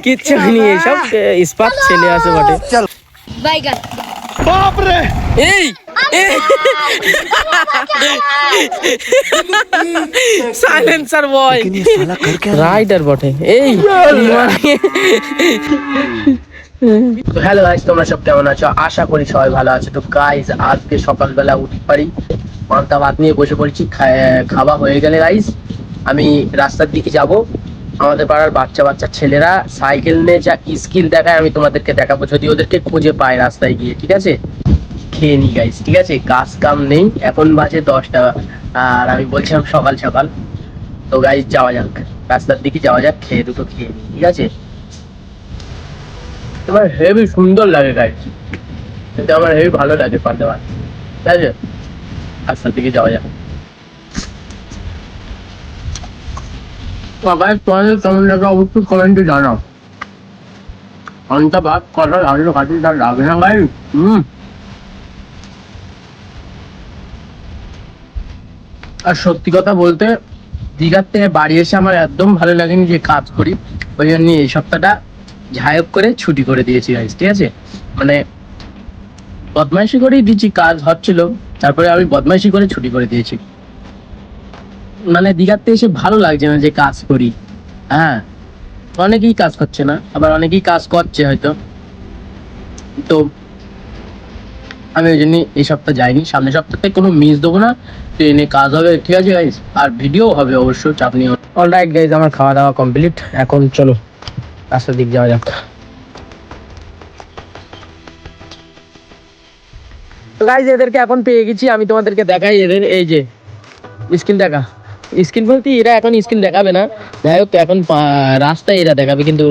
কিচ্ছু নিয়ে সব ইস্পাত ছেলে আছে বটে। চল বাইগান বাপ রে, এই সাইলেন্সার বয় রাইডার বটে। এই হ্যালো গাইস, তোমরা সব কেমন আছো? আশা করি সবাই ভালো আছো। তো গাইস, আজকে সকালবেলা উঠতে পারি, পান্তা ভাত নিয়ে বসে পড়েছি। খাওয়া হয়ে গেলে গাইস আমি রাস্তার দিকে যাব। আমাদের পাড়ার বাচ্চা বাচ্চা ছেলেরা সাইকেল নিয়ে যা স্কিল দেখায় আমি তোমাদেরকে দেখাবো, যদি ওদেরকে খুঁজে পাই রাস্তায় গিয়ে। ঠিক আছে, খেয়ে নি গাইস। ঠিক আছে, কাজ কাম নেই, এখন বাজে 10টা, আর আমি বলছিলাম সকাল সকাল। তো গাইস যাওয়া যাক, রাস্তার দিকে যাওয়া যাক, খেয়ে দুটো খেয়ে নি। ঠিক আছে, তোমার হেভি সুন্দর লাগে গাইস, কিন্তু আমার হেভি ভালো লাগে পান্তা ভাত। ঠিক আছে, রাস্তার দিকে যাওয়া যাক। গাইস তোমাদের কেমন লাগে অবশ্যই কমেন্টে জানাও। পান্তা ভাত কটা লাগলো কাটি, তার লাগে না গাইস? আর সত্যি কথা বলতে, দীঘার থেকে বাড়ি এসে আমার একদম ভালো লাগেনি যে কাজ করি, ওই জন্য এই সপ্তাহটা ঝায়ক করে ছুটি করে দিয়েছি গাইস। ঠিক আছে, মানে বদমাইশি করেই দিচ্ছি, কাজ হচ্ছিল, তারপরে আমি বদমাইশি করে ছুটি করে দিয়েছি। মানে দীঘাতে এসে ভালো লাগছে না যে কাজ করি। হ্যাঁ, অনেকেই কাজ করছে না, আবার অনেকেই কাজ করছে হয়তো। তো আমি ওই জন্য এই সপ্তাহ যাইনি, সামনের সপ্তাহে কোনো মিস দেবো না, ট্রেনে কাজ হবে। ঠিক আছে গাইস, আর ভিডিও হবে অবশ্য, চাপ নিও। অলরাইট গাইস, আমার খাওয়া দাওয়া কমপ্লিট, এখন চলো রাস্তার দিক যাওয়া যাক। তো গাইস, এদেরকে এখন পেয়ে গেছি, আমি তোমাদেরকে দেখাই এদের। এই যে স্কিল দেখা, স্কিল বলতে এরা এখন স্কিল দেখাবে না, যাই হোক এখন রাস্তায় এরা দেখাবে, কিন্তু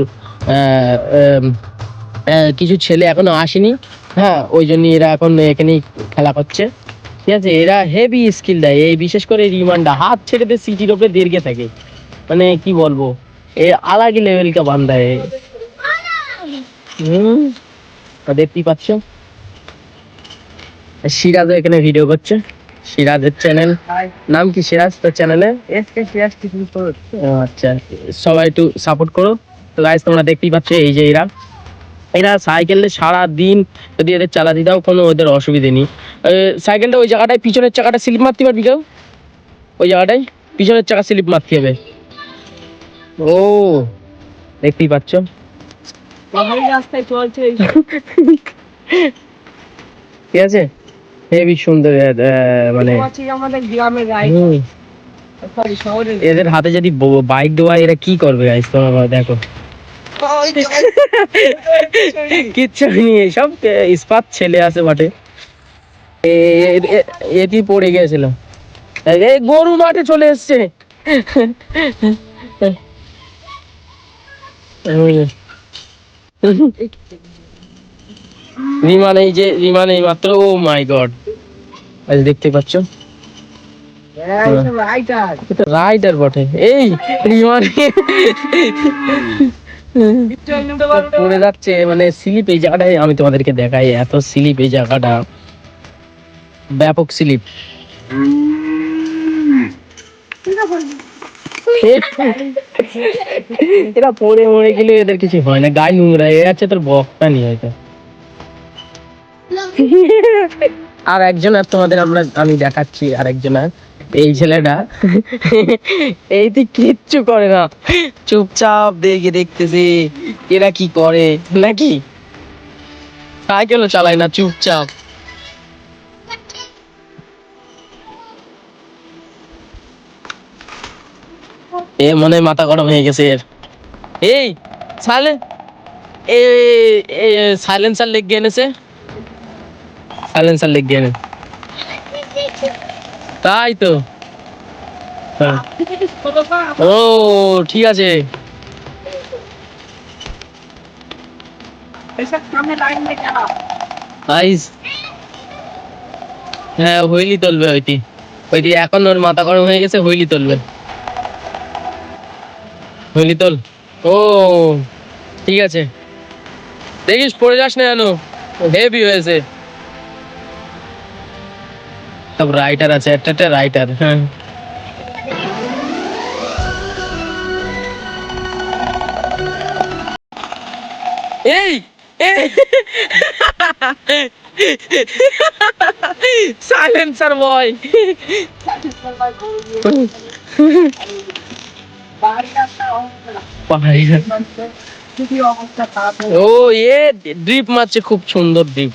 কিছু ছেলে এখনো আসেনি। হ্যাঁ, ওই জন্য এরা এখন এখানেই খেলা করছে। ঠিক আছে, এরা হেভি স্কিল দেয়, এই বিশেষ করে রিমান্ডা হাত ছেড়ে দিয়ে সিটির ওপরে দীর্ঘে থাকে, মানে কি বলবো, এ আলাদা লেভেল কা বান্দা है। দেখতেই পাচ্ছ, সিরাজ এখানে ভিডিও করছে। সিরাজের চ্যানেল নাম কি? সিরাজ তোর চ্যানেলে? আচ্ছা, সবাই একটু সাপোর্ট করো। তো গাইস, তোমরা দেখতেই পাচ্ছ, এই যে এরা এরা সাইকেলে সারা দিন যদি এদের চালাতে দাও কোনো ওদের অসুবিধে নেই। সাইকেলটা ওই জায়গাটায় পিছনের চাকাটা স্লিপ মারতে পারবি কেউ? ওই জায়গাটায় পিছনের চাকা স্লিপ মারতে হবে। ও দেখতেই পাচ্ছ, রাস্তায় চলছে। ঠিক আছে, হেবি সুন্দর। মানে এদের হাতে যদি বাইক দেওয়া, এরা কি করবে গাইস তোমরা দেখো। কিচ্ছু নেই, সব ইস্পাত ছেলে আছে বটে। এটি পড়ে গিয়েছিল, এই গরু মাঠে চলে এসছে। রিমান, এই যে রিমান এই মাত্র, ও মাই গড, দেখতে পাচ্ছ রাইডার বটে। এই রিমান পড়ে যাচ্ছে, মানে স্লিপ এই জায়গাটায়, আমি তোমাদেরকে দেখাই, এত স্লিপ এই জায়গাটা, ব্যাপক স্লিপ। এরা পড়ে মরে গেলে এদের কিছু হয় না, গায়ে নোংরা এ আছে, তোর বকটা নিয়ে হয়তো। আর একজন, আর তোমাদের আমি দেখাচ্ছি আর একজন, এই ছেলেটা এই তুই কিচ্ছু করে না, চুপচাপ দেখতেছি এরা কি করে, নাকি সাইকেলও চালায় না, চুপচাপ। এ মনে মাথা গরম হয়ে গেছে এর। এই সাইলেন্সার লেগ গিয়ে এনেছে, সাইলেন্সার লেগ গিয়ে এনে, তাই তো। হ্যাঁ। ও ঠিক আছে, হ্যাঁ হুইলি তুলবে, ওইটি ওইটি এখন ওর মাথা গরম হয়ে গেছে, হুইলি তুলবে, হুইলি তোল। ও ঠিক আছে, দেখিস পড়ে যাস না যেন, হেভি হয়েছে। সব রাইটার আছে, একটা রাইটার। হ্যাঁ, এই সাইলেন্সার বয়। ও এ ড্রিপ মারছে, খুব সুন্দর ড্রিপ।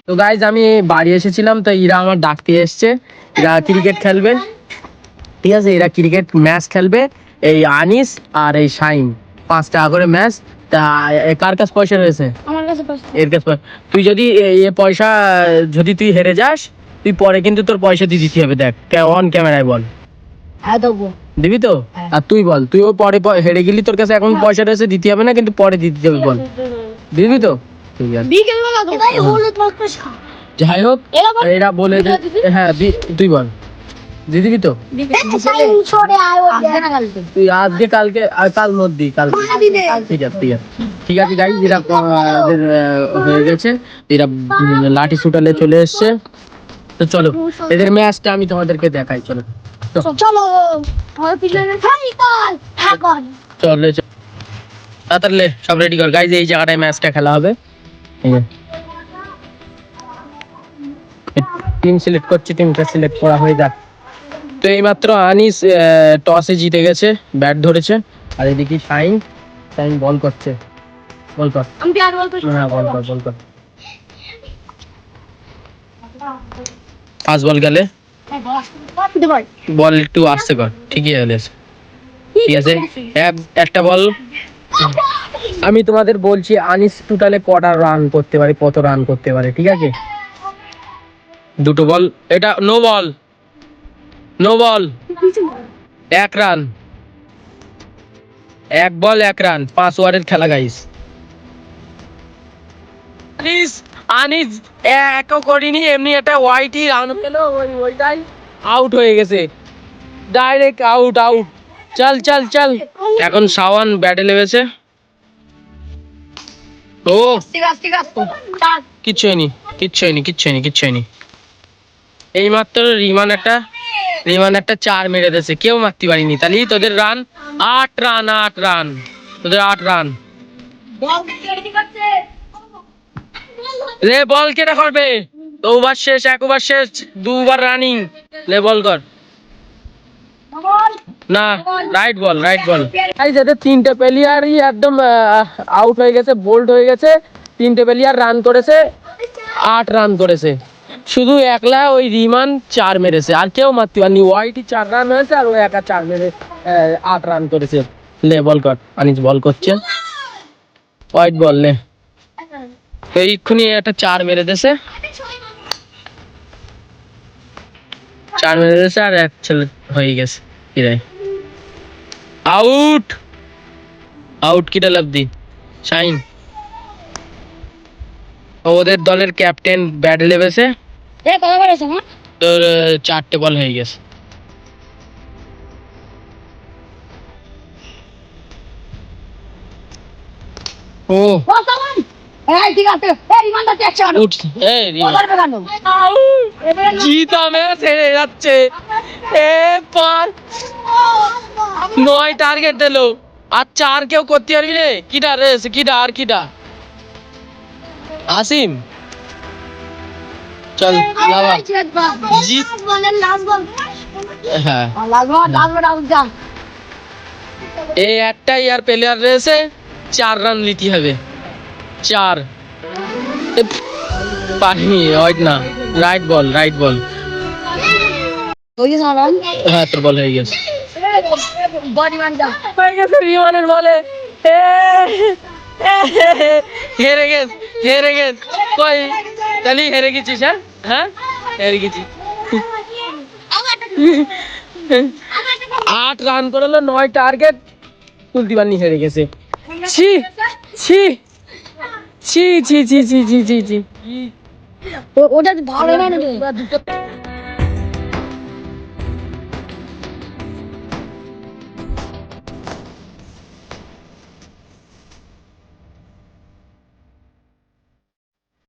তো গাইজ আমি বাড়ি এসেছিলাম, তো এরা আমার ডাকতে এসছে, এরা ক্রিকেট খেলবে, ঠিক আছে, এরা ক্রিকেট ম্যাচ খেলবে, এই আনিস আর এই শাইন, 5 টাকা করে ম্যাচ। তা কার কাছে পয়সা রয়েছে? আমার কাছে এর কাছে তুই যদি এ পয়সা যদি তুই হেরে যাস, তুই পরে কিন্তু তোর পয়সা দিয়ে দিতে হবে। দেখ অন ক্যামেরায় বল, হ্যাঁ দেবো। দিবি তো? আর তুই বল, তুই ও পরে হেরে গেলি, তোর কাছে এখন পয়সা রয়েছে, দিতে হবে না, কিন্তু পরে দিতে হবে, বল দিবি তো? ঠিক আছে, বিকেলবেলা তো হলুদ মাখতে খাও। যাই হোক এরা বলে হ্যাঁ তুই বল, দিয়ে দিবি তো? তুই আজকে কালকে আর কাল মধ্যে কাল, ঠিক আছে ঠিক আছে ঠিক আছে গাইজ, এরা হয়ে গেছে, এরা লাঠি শুটালে চলে এসছে। তো চলো এদের ম্যাচটা আমি তোমাদেরকে দেখাই, চলো চলো চলে তাড়াতাড়ি সব রেডি কর গাইজ, এই জায়গাটায় ম্যাচটা খেলা হবে। টিম সিলেক্ট করছি, টিমটা সিলেক্ট করা হয়ে যাক। তো এইমাত্র আনিস টসে জিতে গেছে, ব্যাট ধরেছে, আর এদিকে শাইন বল করছে, বল কর। হ্যাঁ বল কর। 5 বল গেলে বল একটু আসতে কর, ঠিকই গেলে, ঠিক আছে। একটা বল আমি তোমাদের বলছি, আনিস টোটালে কটা রান করতে পারে, কত রান করতে পারে, ঠিক আছে? 2 বল, এটা নো বল, 1 রান, 1 বল 1 রান, 5 ওভারের খেলা গাইস। আনিস একও করিনি, এমনি একটা ওয়াইটি রান পেলো, ওইটাই আউট হয়ে গেছে, ডাইরেক্ট আউট। চল এখন শাওয়ান ব্যাটে লেগেছে। ও কিচ্ছু হয়নি। এইমাত্র রিমান একটা 4 মেরে দিয়েছে, কেউ মারতে পারিনি, তাহলে তোদের রান 8 রান, তোদের 8 রান। লে বল কেটে করবে, তো ওভার শেষ, 1 ওভার শেষ, 2 ওভার রানিং, লে বল কর না, রাইট বল। এই যে 3টে প্লেয়ারই একদম আউট হয়ে গেছে, বোল্ড হয়ে গেছে, 3টে প্লেয়ার রান করেছে, 8 রান করেছে, শুধু একলা ওই রিমান 4 মেরেছে, আর কেউ মারতে পারেনি। ওয়াইটি 4 রান হয়েছে, আর ও একা 4 মেরে 8 রান করেছে। লে বল কর, আনিস বল করছে, হোয়াইট বল লে, এইক্ষুনি একটা 4 মেরে দিয়েছে, 4 মেরে দিয়েছে, আর এক ছেলে হয়ে গেছে, এরাই আউট কিটা লাভদি শাইন। ওদের দলের ক্যাপ্টেন ব্যাট লেবেছে, তোর 4টে বল হয়ে গেছে। ও জিতা ম্যাচ হেরে যাচ্ছে, 9 টার্গেট দিল, আর 4 কেউ করতে পারবি রে? কিটা আসিম, চল হ্যাঁ এই একটা ইয়ার প্লেয়ার রয়েছে, 4 রান নিতে হবে, 4 পানি ওয়াইড না, রাইট বল হ্যাঁ, তোর বল হয়ে গেছে, বিমানের বলে হেরে গেছ কই, তাহলে হেরে গেছিস? হ্যাঁ হেরে গেছি, 8 রান করলো, 9 টার্গেট, তুলতে পারনি, হেরে গেছে। ছি, ওটা ভালো না।